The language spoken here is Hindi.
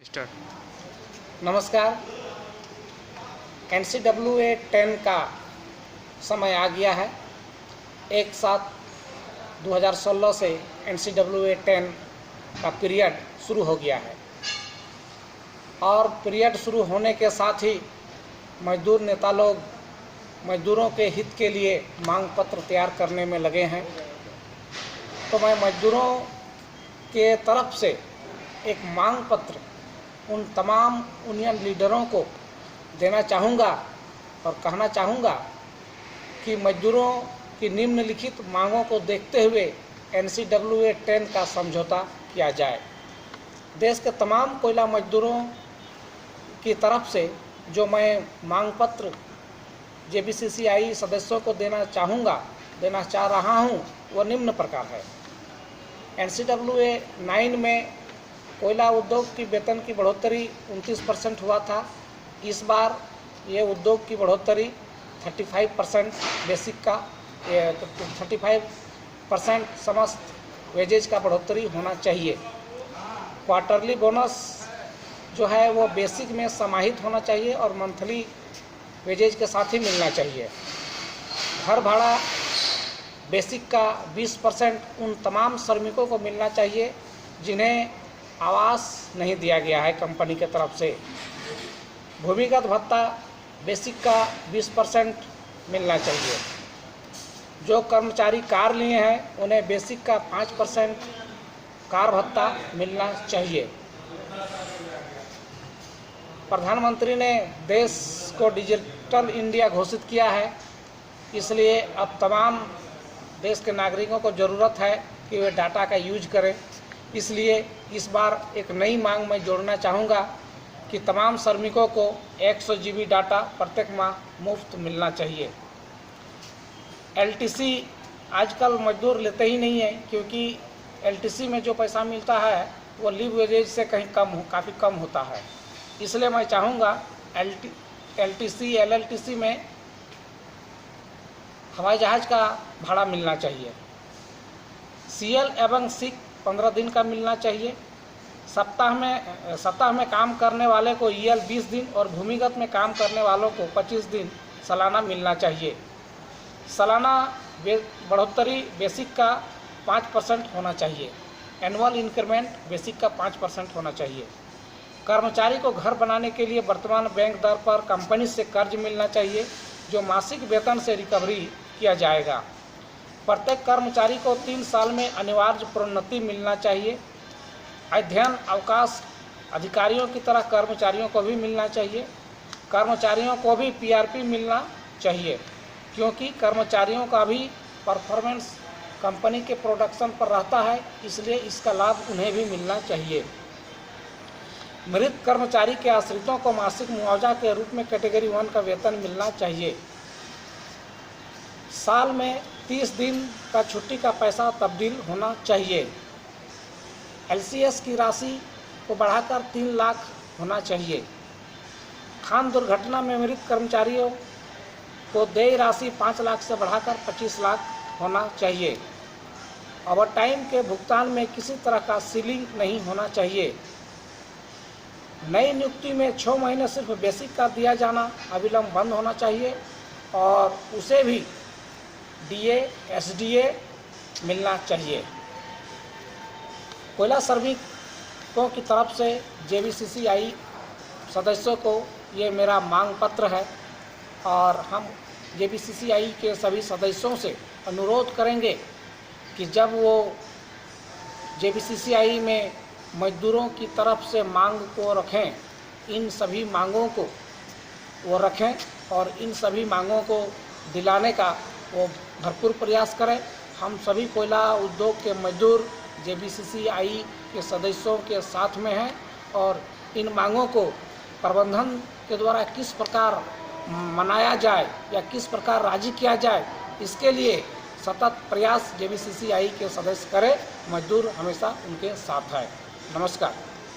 स्टार्ट। नमस्कार। NCWA 10 का समय आ गया है। 1/7/2016 से NCWA 10 का पीरियड शुरू हो गया है और पीरियड शुरू होने के साथ ही मजदूर नेता लोग मजदूरों के हित के लिए मांग पत्र तैयार करने में लगे हैं। तो मैं मजदूरों के तरफ से एक मांग पत्र उन तमाम यूनियन लीडरों को देना चाहूँगा और कहना चाहूँगा कि मजदूरों की निम्नलिखित मांगों को देखते हुए NCWA 10 का समझौता किया जाए। देश के तमाम कोयला मजदूरों की तरफ से जो मैं मांग पत्र JBCCI सदस्यों को देना चाह रहा हूँ, वह निम्न प्रकार है। NCWA 9 में कोयला उद्योग की वेतन की बढ़ोतरी 29% हुआ था। इस बार ये उद्योग की बढ़ोतरी 35% बेसिक का 35% समस्त वेजेज का बढ़ोतरी होना चाहिए। क्वार्टरली बोनस जो है वो बेसिक में समाहित होना चाहिए और मंथली वेजेज के साथ ही मिलना चाहिए। घर भाड़ा बेसिक का 20% उन तमाम श्रमिकों को मिलना चाहिए जिन्हें आवास नहीं दिया गया है कंपनी के तरफ से। भूमिगत भत्ता बेसिक का 20% मिलना चाहिए। जो कर्मचारी कार लिए हैं उन्हें बेसिक का 5% कार भत्ता मिलना चाहिए। प्रधानमंत्री ने देश को डिजिटल इंडिया घोषित किया है, इसलिए अब तमाम देश के नागरिकों को ज़रूरत है कि वे डाटा का यूज करें। इसलिए इस बार एक नई मांग मैं जोड़ना चाहूँगा कि तमाम श्रमिकों को 100 GB डाटा प्रत्येक माह मुफ्त मिलना चाहिए। LTC आजकल मजदूर लेते ही नहीं है, क्योंकि LTC में जो पैसा मिलता है वो लीव वेजेज से काफ़ी कम होता है। इसलिए मैं चाहूँगा LTC LLTC में हवाई जहाज़ का भाड़ा मिलना चाहिए। CL एवं सिक 15 दिन का मिलना चाहिए। सप्ताह में काम करने वाले को EL 20 दिन और भूमिगत में काम करने वालों को 25 दिन सालाना मिलना चाहिए। सालाना बढ़ोतरी बेसिक का 5% होना चाहिए। एनुअल इंक्रीमेंट बेसिक का 5% होना चाहिए। कर्मचारी को घर बनाने के लिए वर्तमान बैंक दर पर कंपनी से कर्ज मिलना चाहिए, जो मासिक वेतन से रिकवरी किया जाएगा। प्रत्येक कर्मचारी को 3 साल में अनिवार्य प्रोन्नति मिलना चाहिए। अध्ययन अवकाश अधिकारियों की तरह कर्मचारियों को भी मिलना चाहिए। कर्मचारियों को भी PRP मिलना चाहिए, क्योंकि कर्मचारियों का भी परफॉर्मेंस कंपनी के प्रोडक्शन पर रहता है, इसलिए इसका लाभ उन्हें भी मिलना चाहिए। मृत कर्मचारी के आश्रितों को मासिक मुआवजा के रूप में कैटेगरी 1 का वेतन मिलना चाहिए। साल में 30 दिन का छुट्टी का पैसा तब्दील होना चाहिए। LCS की राशि को बढ़ाकर 3 लाख होना चाहिए। खान दुर्घटना में मृत कर्मचारियों को देय राशि 5 लाख से बढ़ाकर 25 लाख होना चाहिए। ओवरटाइम के भुगतान में किसी तरह का सीलिंग नहीं होना चाहिए। नई नियुक्ति में 6 महीने सिर्फ बेसिक का दिया जाना अविलंब बंद होना चाहिए और उसे भी DA SDA मिलना चाहिए। कोयला श्रमिकों की तरफ से JBCCI सदस्यों को ये मेरा मांग पत्र है और हम JBCCI के सभी सदस्यों से अनुरोध करेंगे कि जब वो JBCCI में मजदूरों की तरफ से मांग को रखें, इन सभी मांगों को वो रखें और इन सभी मांगों को दिलाने का वो भरपूर प्रयास करें। हम सभी कोयला उद्योग के मजदूर JBCCI के सदस्यों के साथ में हैं और इन मांगों को प्रबंधन के द्वारा किस प्रकार मनाया जाए या किस प्रकार राजी किया जाए, इसके लिए सतत प्रयास JBCCI के सदस्य करें। मजदूर हमेशा उनके साथ है। नमस्कार।